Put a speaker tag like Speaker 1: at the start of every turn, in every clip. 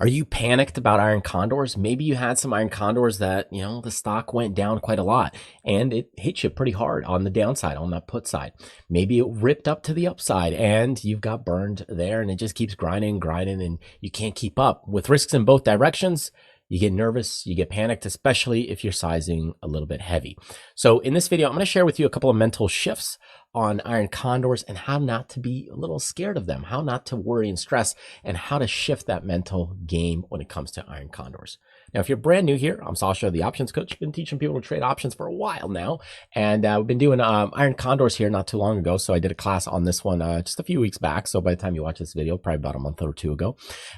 Speaker 1: Are you panicked about iron condors? Maybe you had some iron condors that, the stock went down quite a lot and it hit you pretty hard on the downside, on that put side. Maybe it ripped up to the upside and you've got burned there and it just keeps grinding, and you can't keep up. With risks in both directions, you get nervous, you get panicked, especially if you're sizing a little bit heavy. So in this video, I'm going to share with you a couple of mental shifts on iron condors and how not to be a little scared of them, how not to worry and stress, and how to shift that mental game when it comes to iron condors. Now, if you're brand new here, I'm Sasha, the options coach. I've been teaching people to trade options for a while now, and we've been doing iron condors here not too long ago. So I did a class on this one just a few weeks back. So by the time you watch this video, probably about a month or two ago.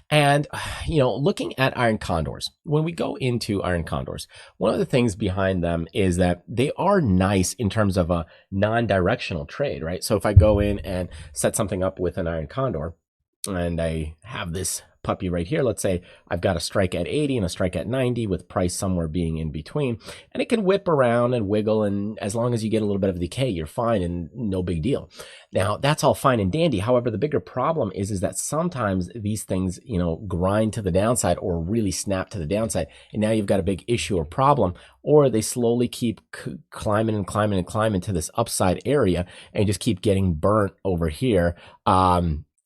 Speaker 1: And, looking at iron condors, when we go into iron condors, one of the things behind them is that they are nice in terms of a non-directional trade, right? So if I go in and set something up with an iron condor and I have this puppy right here, let's say I've got a strike at 80 and a strike at 90 with price somewhere being in between, and it can whip around and wiggle, and as long as you get a little bit of decay, you're fine and no big deal. Now that's all fine and dandy. However, the bigger problem is that sometimes these things, grind to the downside or really snap to the downside, and now you've got a big issue or problem, or they slowly keep climbing and climbing and climbing to this upside area and just keep getting burnt over here.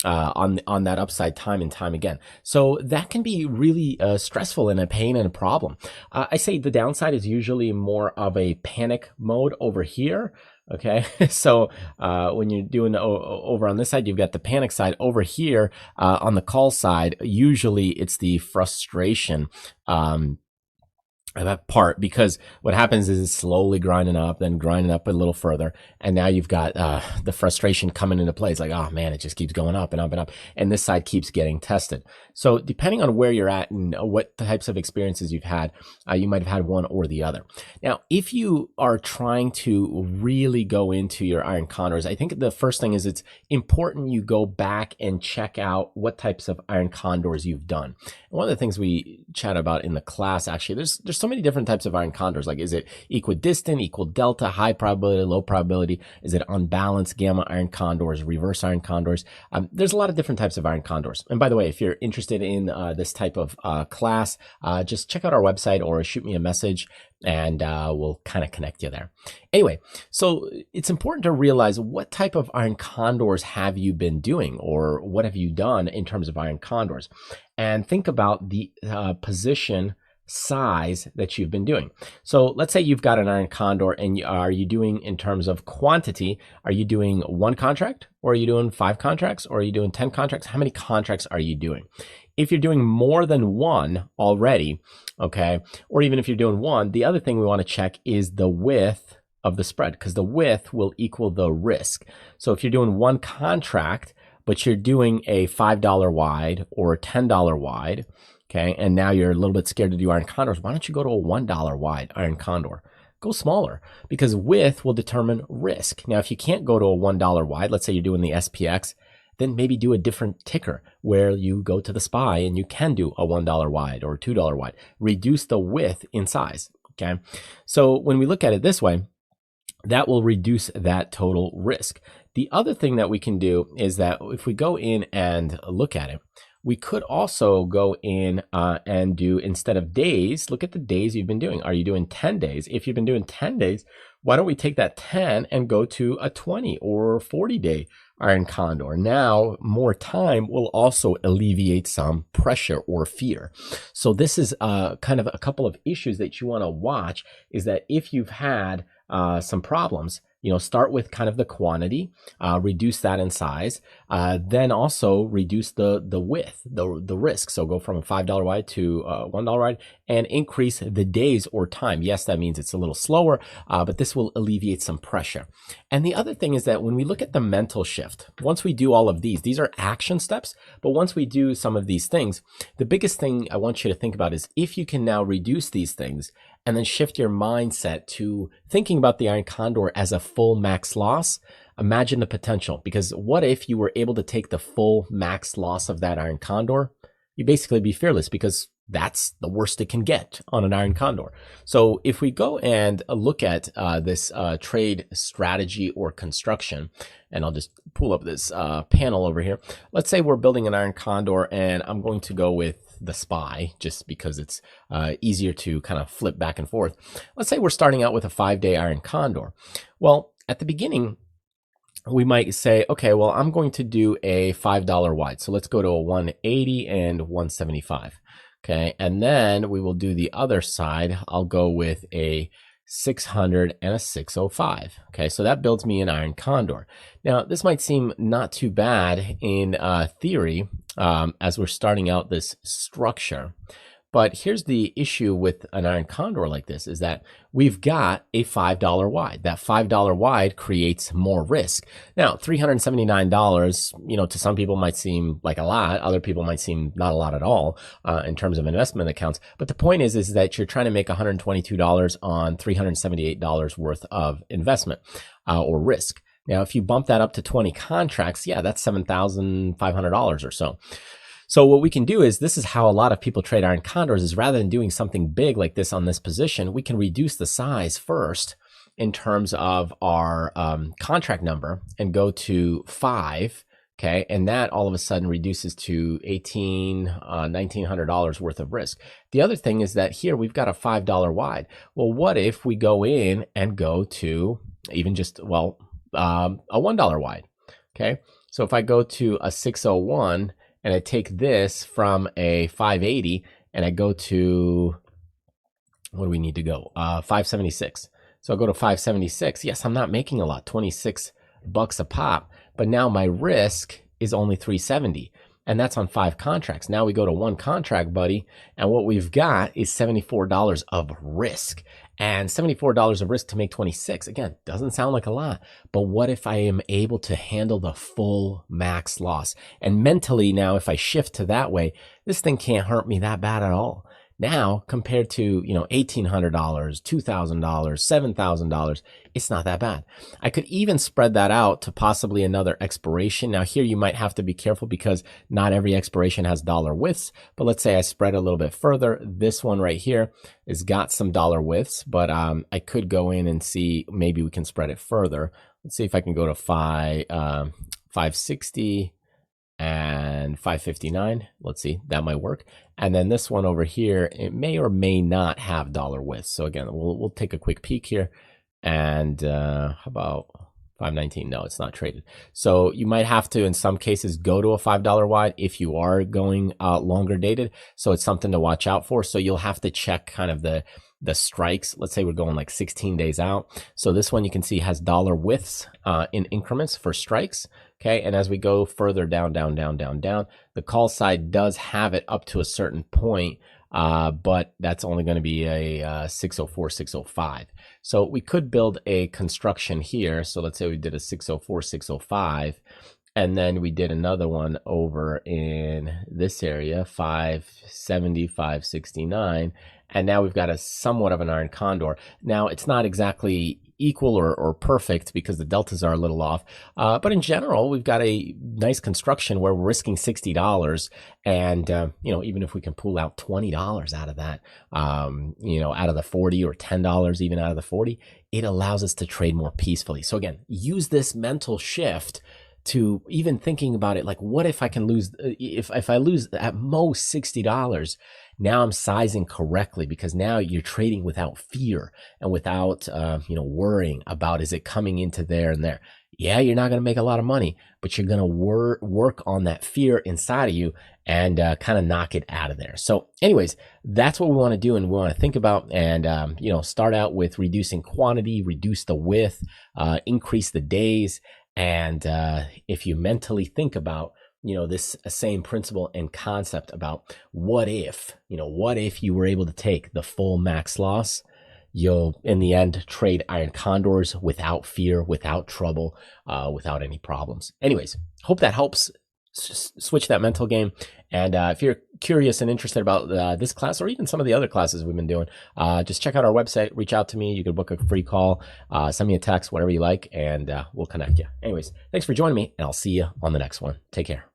Speaker 1: On that upside time and time again. So that can be really stressful and a pain and a problem. I say the downside is usually more of a panic mode over here. Okay, so when you're doing over on this side, you've got the panic side. Over here on the call side, usually it's the frustration that part, because what happens is it's slowly grinding up, then grinding up a little further, and now you've got the frustration coming into play. It's like, oh man, it just keeps going up and up and up, and this side keeps getting tested. So depending on where you're at and what types of experiences you've had, you might have had one or the other. Now, if you are trying to really go into your iron condors, I think the first thing is it's important you go back and check out what types of iron condors you've done. And one of the things we chat about in the class, actually, there's so many different types of iron condors. Like, is it equidistant, equal delta, high probability, low probability? Is it unbalanced, gamma iron condors, reverse iron condors? There's a lot of different types of iron condors. And by the way, if you're interested in this type of class, just check out our website or shoot me a message and we'll kind of connect you there. Anyway, so it's important to realize what type of iron condors have you been doing, or what have you done in terms of iron condors, and think about the position size that you've been doing. So let's say you've got an iron condor, and are you doing in terms of quantity? Are you doing one contract, or are you doing 5 contracts, or are you doing 10 contracts? How many contracts are you doing? If you're doing more than one already, okay, or even if you're doing one, the other thing we want to check is the width of the spread, because the width will equal the risk. So if you're doing one contract, but you're doing a $5 wide or a $10 wide, okay, and now you're a little bit scared to do iron condors, why don't you go to a $1 wide iron condor? Go smaller, because width will determine risk. Now, if you can't go to a $1 wide, let's say you're doing the SPX, then maybe do a different ticker where you go to the SPY and you can do a $1 wide or a $2 wide. Reduce the width in size, okay? So when we look at it this way, that will reduce that total risk. The other thing that we can do is that if we go in and look at it, we could also go in and do, instead of days, look at the days you've been doing. Are you doing 10 days? If you've been doing 10 days, why don't we take that 10 and go to a 20 or 40-day iron condor? Now, more time will also alleviate some pressure or fear. So this is kind of a couple of issues that you want to watch, is that if you've had some problems, start with kind of the quantity, reduce that in size, then also reduce the width, the risk. So go from a $5 wide to a $1 wide, and increase the days or time. Yes, that means it's a little slower, but this will alleviate some pressure. And the other thing is that when we look at the mental shift, once we do all of these are action steps, but once we do some of these things, the biggest thing I want you to think about is if you can now reduce these things and then shift your mindset to thinking about the iron condor as a full max loss, imagine the potential. Because what if you were able to take the full max loss of that iron condor? You basically be fearless, because that's the worst it can get on an iron condor. So if we go and look at this trade strategy or construction, and I'll just pull up this panel over here. Let's say we're building an iron condor, and I'm going to go with the SPY just because it's easier to kind of flip back and forth. Let's say we're starting out with a 5-day iron condor. Well, at the beginning, we might say, okay, well, I'm going to do a $5 wide. So let's go to a 180 and 175. Okay, and then we will do the other side. I'll go with a 600 and a 605. Okay, so that builds me an iron condor. Now, this might seem not too bad in theory as we're starting out this structure. But here's the issue with an iron condor like this is that we've got a $5 wide. That $5 wide creates more risk. Now, $379, to some people might seem like a lot. Other people might seem not a lot at all in terms of investment accounts. But the point is that you're trying to make $122 on $378 worth of investment or risk. Now, if you bump that up to 20 contracts, yeah, that's $7,500 or so. So what we can do is, this is how a lot of people trade iron condors, is rather than doing something big like this on this position, we can reduce the size first in terms of our contract number and go to 5. Okay, and that all of a sudden reduces to $1,900 worth of risk. The other thing is that here we've got a $5 wide. Well, what if we go in and go to even just, a $1 wide? Okay, so if I go to a 601, and I take this from a 580 and I go to, what do we need to go? 576. So I'll go to 576. Yes, I'm not making a lot, 26 bucks a pop, but now my risk is only 370. And that's on 5 contracts. Now we go to 1 contract, buddy, and what we've got is $74 of risk. And $74 of risk to make 26, again, doesn't sound like a lot, but what if I am able to handle the full max loss? And mentally now, if I shift to that way, this thing can't hurt me that bad at all. Now, compared to, $1,800, $2,000, $7,000, it's not that bad. I could even spread that out to possibly another expiration. Now here you might have to be careful because not every expiration has dollar widths, but let's say I spread a little bit further. This one right here has got some dollar widths, but I could go in and see, maybe we can spread it further. Let's see if I can go to 560 and 559. Let's see, that might work. And then this one over here, it may or may not have dollar width. So again, we'll take a quick peek here. And how about 519? No, it's not traded. So you might have to, in some cases, go to a $5 wide if you are going longer dated. So it's something to watch out for. So you'll have to check kind of the strikes. Let's say we're going like 16 days out. So this one you can see has dollar widths in increments for strikes. Okay, and as we go further down, the call side does have it up to a certain point, but that's only going to be a 604, 605. So we could build a construction here. So let's say we did a 604, 605, and then we did another one over in this area, 570, 569. And now we've got a somewhat of an iron condor. Now it's not exactly equal or perfect because the deltas are a little off. But in general, we've got a nice construction where we're risking $60. And, even if we can pull out $20 out of that, out of the 40 or $10 even out of the 40, it allows us to trade more peacefully. So again, use this mental shift to even thinking about it, like, what if I can lose, if I lose at most $60, now I'm sizing correctly, because now you're trading without fear and without, worrying about, is it coming into there and there? Yeah, you're not going to make a lot of money, but you're going to work on that fear inside of you and kind of knock it out of there. So anyways, that's what we want to do, and we want to think about, and start out with reducing quantity, reduce the width, increase the days. And if you mentally think about, this same principle and concept about what if you were able to take the full max loss, you'll in the end trade iron condors without fear, without trouble, without any problems. Anyways, hope that helps switch that mental game. And if you're curious and interested about this class or even some of the other classes we've been doing, just check out our website, reach out to me. You can book a free call, send me a text, whatever you like, and we'll connect you. Anyways, thanks for joining me, and I'll see you on the next one. Take care.